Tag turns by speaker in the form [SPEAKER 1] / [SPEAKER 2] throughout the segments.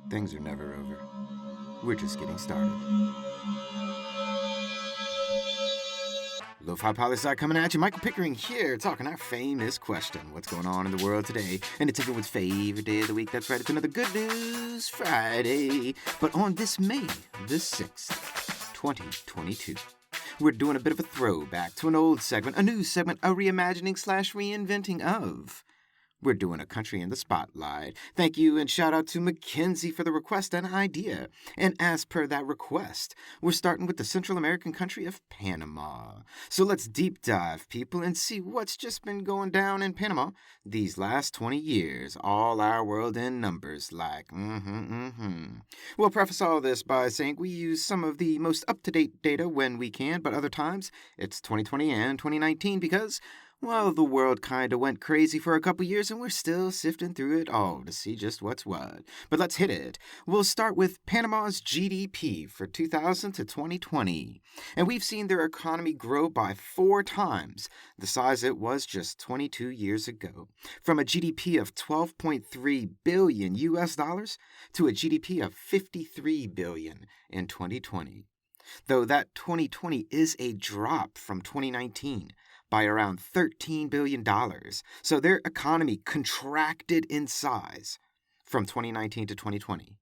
[SPEAKER 1] Things are never over. We're just getting started. Lofi Poli Sci coming at you. Michael Pickering here, talking our famous question. What's going on in the world today? And it's everyone's favorite day of the week. That's right, it's another Good News Friday. But on this May the 6th, 2022, we're doing a bit of a throwback to an old segment, a new segment, a reimagining/reinventing of. We're doing a country in the spotlight. Thank you and shout out to Mackenzie for the request and idea. And as per that request, we're starting with the Central American country of Panama. So let's deep dive, people, and see what's just been going down in Panama these last 20 years. All our world in numbers like, We'll preface all this by saying we use some of the most up-to-date data when we can, but other times it's 2020 and 2019 because, well, the world kinda went crazy for a couple years and we're still sifting through it all to see just what's what. But let's hit it. We'll start with Panama's GDP for 2000 to 2020. And we've seen their economy grow by 4 times the size it was just 22 years ago. From a GDP of 12.3 billion US dollars to a GDP of 53 billion in 2020. Though that 2020 is a drop from 2019 by around $13 billion. So their economy contracted in size from 2019 to 2020.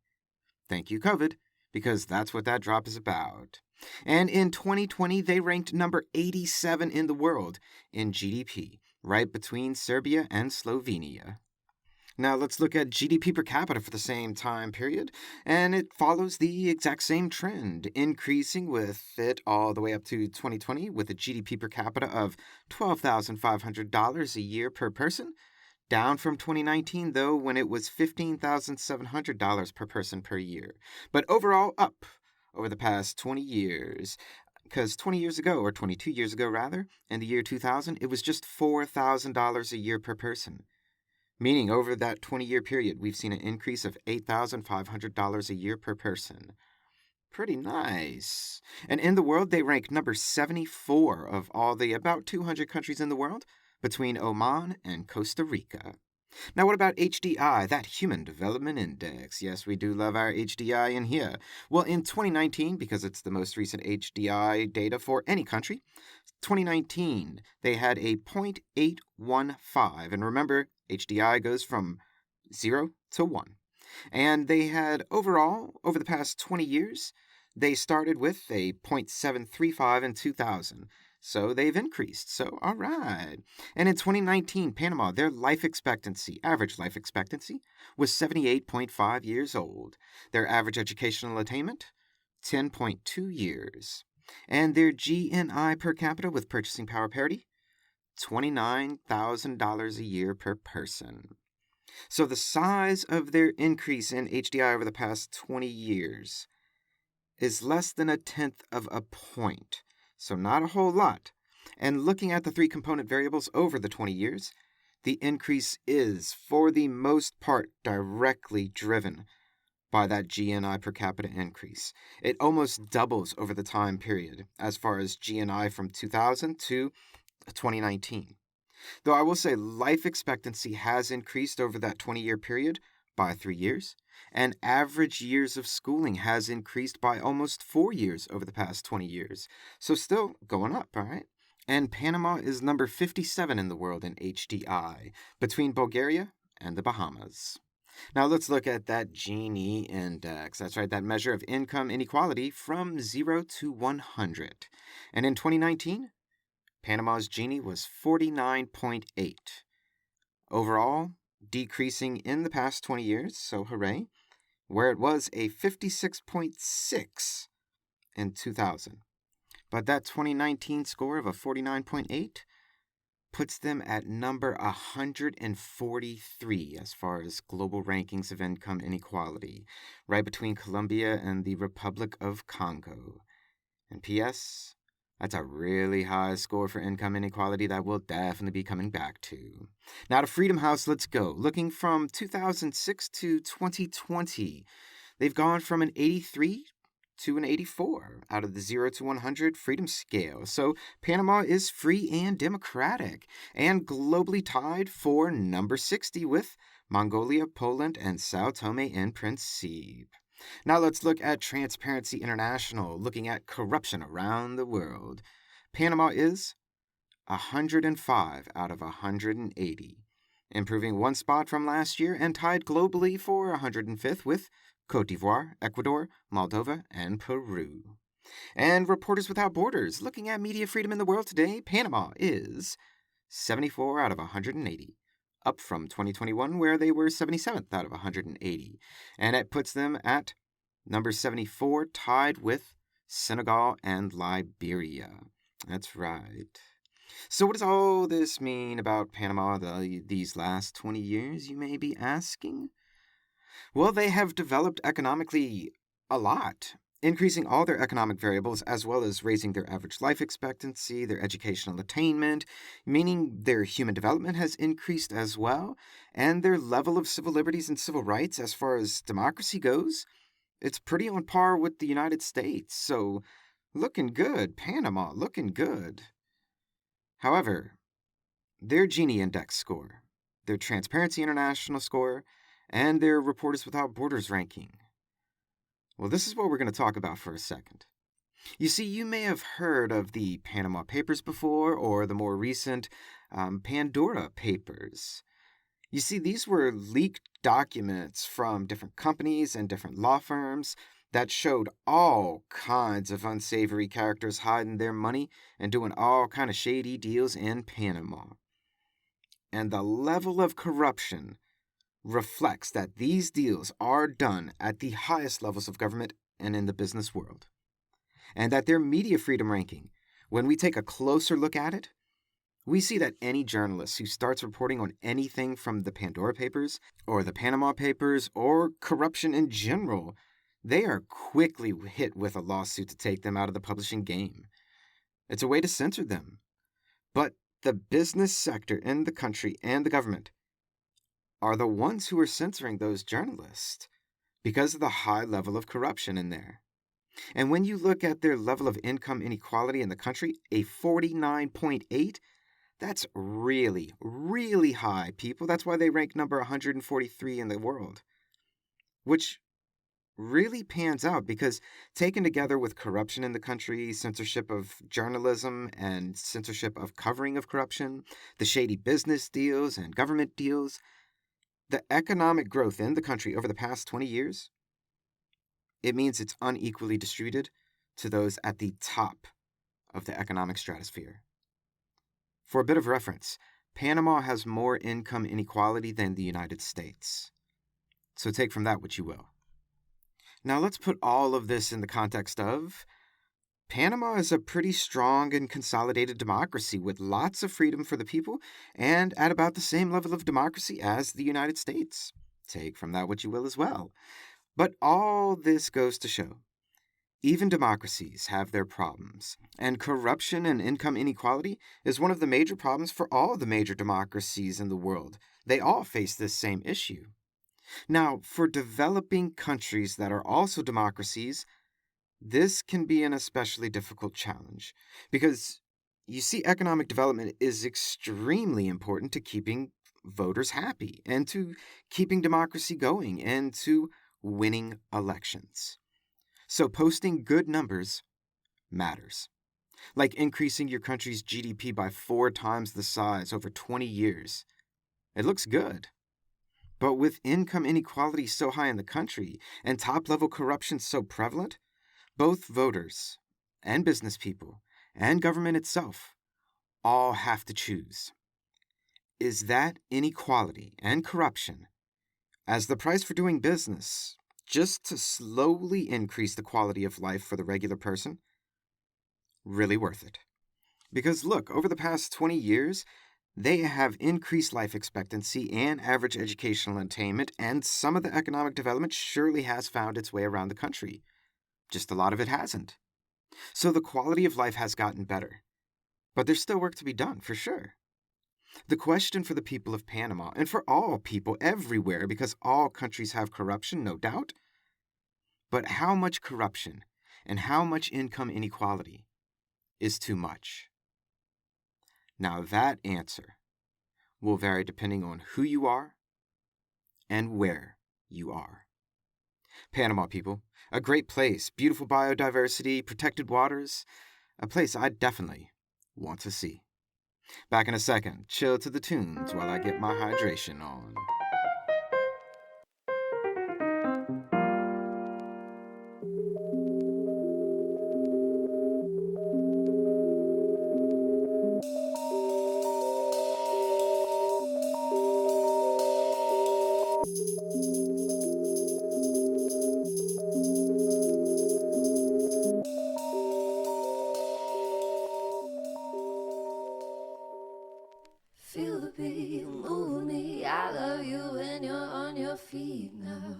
[SPEAKER 1] Thank you, COVID, because that's what that drop is about. And in 2020, they ranked number 87 in the world in GDP, right between Serbia and Slovenia. Now let's look at GDP per capita for the same time period, and it follows the exact same trend, increasing with it all the way up to 2020 with a GDP per capita of $12,500 a year per person, down from 2019 though when it was $15,700 per person per year, but overall up over the past 20 years. Because 20 years ago, or 22 years ago rather, in the year 2000, it was just $4,000 a year per person. Meaning over that 20-year period, we've seen an increase of $8,500 a year per person. Pretty nice. And in the world, they rank number 74 of all the about 200 countries in the world, between Oman and Costa Rica. Now, what about HDI, that Human Development Index? Yes, we do love our HDI in here. Well, in 2019, because it's the most recent HDI data for any country, 2019, they had a 0.815. And remember, HDI goes from 0 to 1. And they had overall, over the past 20 years, they started with a 0.735 in 2000. So they've increased. So, all right. And in 2019, Panama, their life expectancy, average life expectancy, was 78.5 years old. Their average educational attainment, 10.2 years. And their GNI per capita with purchasing power parity, $29,000 a year per person. So the size of their increase in HDI over the past 20 years is less than 1/10 of a point. So not a whole lot. And looking at the 3 component variables over the 20 years, the increase is, for the most part, directly driven by that GNI per capita increase. It almost doubles over the time period as far as GNI from 2000 to 2019. Though I will say life expectancy has increased over that 20-year period by 3 years, and average years of schooling has increased by almost 4 years over the past 20 years. So still going up, all right? And Panama is number 57 in the world in HDI, between Bulgaria and the Bahamas. Now let's look at that Gini index. That's right, that measure of income inequality from 0 to 100. And in 2019, Panama's Gini was 49.8. Overall, decreasing in the past 20 years, so hooray, where it was a 56.6 in 2000. But that 2019 score of a 49.8 puts them at number 143 as far as global rankings of income inequality, right between Colombia and the Republic of Congo. And P.S., That's a really high score for income inequality that we'll definitely be coming back to. Now to Freedom House, let's go. Looking from 2006 to 2020, they've gone from an 83 to an 84 out of the 0 to 100 freedom scale. So Panama is free and democratic, and globally tied for number 60 with Mongolia, Poland, and Sao Tome and Principe. Now let's look at Transparency International, looking at corruption around the world. Panama is 105 out of 180, improving one spot from last year and tied globally for 105th with Cote d'Ivoire, Ecuador, Moldova, and Peru. And Reporters Without Borders, looking at media freedom in the world today, Panama is 74 out of 180, up from 2021 where they were 77th out of 180. And it puts them at number 74, tied with Senegal and Liberia. That's right. So what does all this mean about Panama these last 20 years, you may be asking? Well, they have developed economically a lot, increasing all their economic variables as well as raising their average life expectancy, their educational attainment, meaning their human development has increased as well, and their level of civil liberties and civil rights as far as democracy goes, it's pretty on par with the United States. So, looking good, Panama, looking good. However, their Gini Index score, their Transparency International score, and their Reporters Without Borders ranking. Well, this is what we're going to talk about for a second. You see, you may have heard of the Panama Papers before, or the more recent Pandora Papers. You see, these were leaked documents from different companies and different law firms that showed all kinds of unsavory characters hiding their money and doing all kind of shady deals in Panama. And the level of corruption reflects that these deals are done at the highest levels of government and in the business world. And that their media freedom ranking, when we take a closer look at it, we see that any journalist who starts reporting on anything from the Pandora Papers or the Panama Papers or corruption in general, they are quickly hit with a lawsuit to take them out of the publishing game. It's a way to censor them. But the business sector in the country and the government are the ones who are censoring those journalists because of the high level of corruption in there. And when you look at their level of income inequality in the country, a 49.8, that's really, really high, people. That's why they rank number 143 in the world, which really pans out because taken together with corruption in the country, censorship of journalism and censorship of covering of corruption, the shady business deals and government deals, the economic growth in the country over the past 20 years, it means it's unequally distributed to those at the top of the economic stratosphere. For a bit of reference, Panama has more income inequality than the United States. So take from that what you will. Now let's put all of this in the context of Panama is a pretty strong and consolidated democracy with lots of freedom for the people and at about the same level of democracy as the United States. Take from that what you will as well. But all this goes to show, even democracies have their problems, and corruption and income inequality is one of the major problems for all the major democracies in the world. They all face this same issue. Now, for developing countries that are also democracies, this can be an especially difficult challenge because, you see, economic development is extremely important to keeping voters happy and to keeping democracy going and to winning elections. So posting good numbers matters, like increasing your country's GDP by 4 times the size over 20 years. It looks good. But with income inequality so high in the country and top-level corruption so prevalent, both voters and business people and government itself all have to choose. Is that inequality and corruption as the price for doing business, just to slowly increase the quality of life for the regular person, really worth it? Because look, over the past 20 years, they have increased life expectancy and average educational attainment, and some of the economic development surely has found its way around the country. Just a lot of it hasn't. So the quality of life has gotten better. But there's still work to be done, for sure. The question for the people of Panama, and for all people everywhere, because all countries have corruption, no doubt, but how much corruption and how much income inequality is too much? Now that answer will vary depending on who you are and where you are. Panama, people, a great place, beautiful biodiversity, protected waters, a place I definitely want to see. Back in a second, chill to the tunes while I get my hydration on.
[SPEAKER 2] Feel the beat, move me. I love you when you're on your feet now.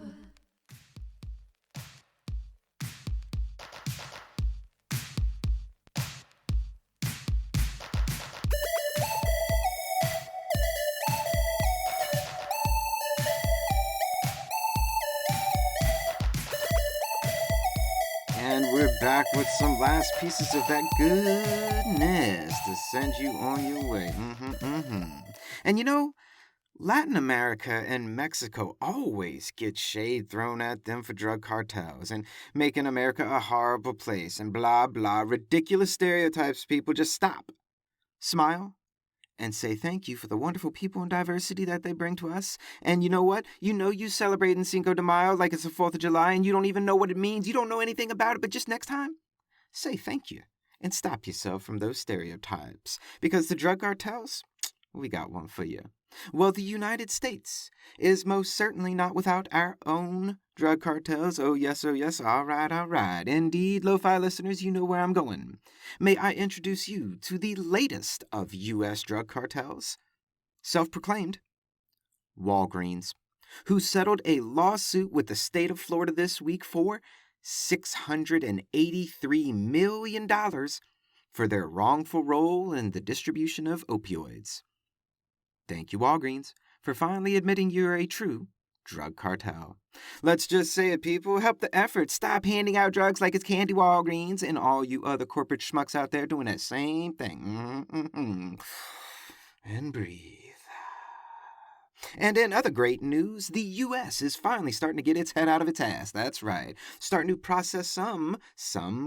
[SPEAKER 1] And we're back with some last pieces of that goodness to send you on your way. And you know, Latin America and Mexico always get shade thrown at them for drug cartels and making America a horrible place and blah, blah. Ridiculous stereotypes, people. Just stop, smile, and say thank you for the wonderful people and diversity that they bring to us. And you know what? You celebrating Cinco de Mayo like it's the 4th of July and you don't even know what it means. You don't know anything about it, but just next time, say thank you and stop yourself from those stereotypes. Because the drug cartels, we got one for you. Well, the United States is most certainly not without our own drug cartels. Oh, yes, all right. Indeed, Lo-Fi listeners, you know where I'm going. May I introduce you to the latest of U.S. drug cartels? Self-proclaimed Walgreens, who settled a lawsuit with the state of Florida this week for $683 million for their wrongful role in the distribution of opioids. Thank you, Walgreens, for finally admitting you're a true drug cartel. Let's just say it, people. Help the effort. Stop handing out drugs like it's candy, Walgreens, and all you other corporate schmucks out there doing that same thing. And breathe. And in other great news, the U.S. is finally starting to get its head out of its ass. That's right. Starting to process some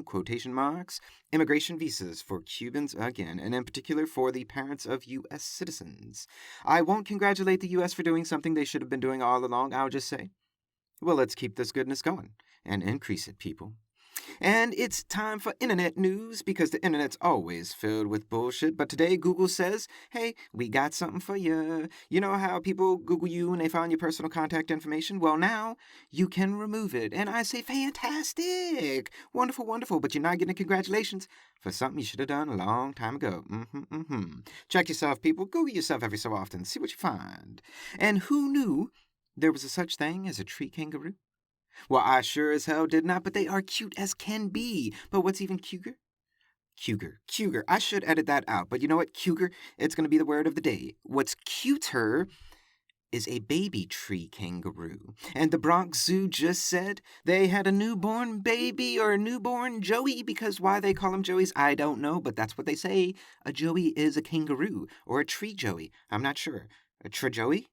[SPEAKER 1] quotation marks, immigration visas for Cubans again, and in particular for the parents of U.S. citizens. I won't congratulate the U.S. for doing something they should have been doing all along. I'll just say, well, let's keep this goodness going and increase it, people. And it's time for internet news because the internet's always filled with bullshit. But today Google says, hey, we got something for you. You know how people Google you and they find your personal contact information? Well, now you can remove it. And I say, fantastic. Wonderful. But you're not getting congratulations for something you should have done a long time ago. Check yourself, people. Google yourself every so often. See what you find. And who knew there was a such thing as a tree kangaroo? Well, I sure as hell did not, but they are cute as can be. But what's even cuter? Cougar. I should edit that out, but you know what? Cougar, it's going to be the word of the day. What's cuter is a baby tree kangaroo. And the Bronx Zoo just said they had a newborn baby or a newborn joey, because why they call them joeys, I don't know, but that's what they say. A joey is a kangaroo, or a tree joey. I'm not sure. A joey?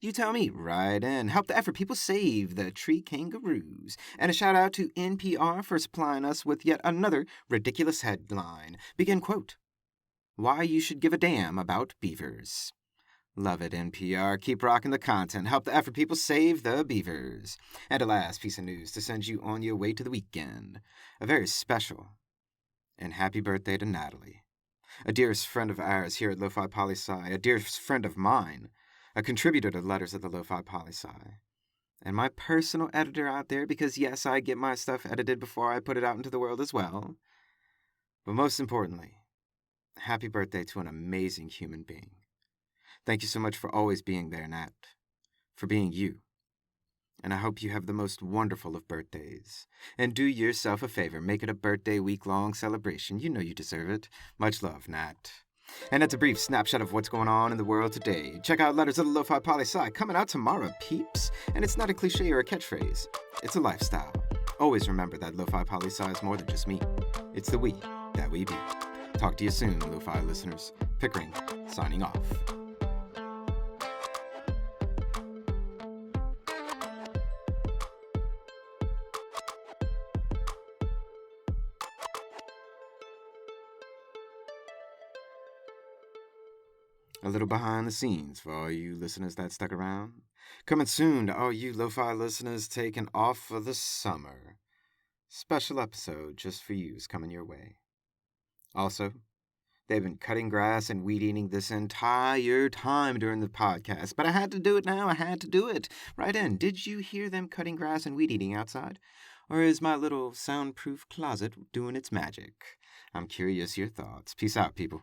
[SPEAKER 1] You tell me. Right in. Help the effort. People save the tree kangaroos. And a shout out to NPR for supplying us with yet another ridiculous headline. Begin quote. Why you should give a damn about beavers. Love it, NPR. Keep rocking the content. Help the effort. People save the beavers. And a last piece of news to send you on your way to the weekend. A very special and happy birthday to Natalie. A dearest friend of ours here at Lofi Poli Sci. A dearest friend of mine. A contributor to Letters of the Lofi Poli Sci. And my personal editor out there, because yes, I get my stuff edited before I put it out into the world as well. But most importantly, happy birthday to an amazing human being. Thank you so much for always being there, Nat. For being you. And I hope you have the most wonderful of birthdays. And do yourself a favor, make it a birthday week-long celebration. You know you deserve it. Much love, Nat. And that's a brief snapshot of what's going on in the world today. Check out Letters of the Lofi Poli Sci coming out tomorrow, peeps. And it's not a cliche or a catchphrase. It's a lifestyle. Always remember that Lofi Poli Sci is more than just me. It's the we that we be. Talk to you soon, Lo-Fi listeners. Pickering, signing off. A little behind the scenes for all you listeners that stuck around. Coming soon to all you Lo-Fi listeners taking off for the summer. Special episode just for you is coming your way. Also, they've been cutting grass and weed eating this entire time during the podcast, but I had to do it now. I had to do it. Right in. Did you hear them cutting grass and weed eating outside? Or is my little soundproof closet doing its magic? I'm curious your thoughts. Peace out, people.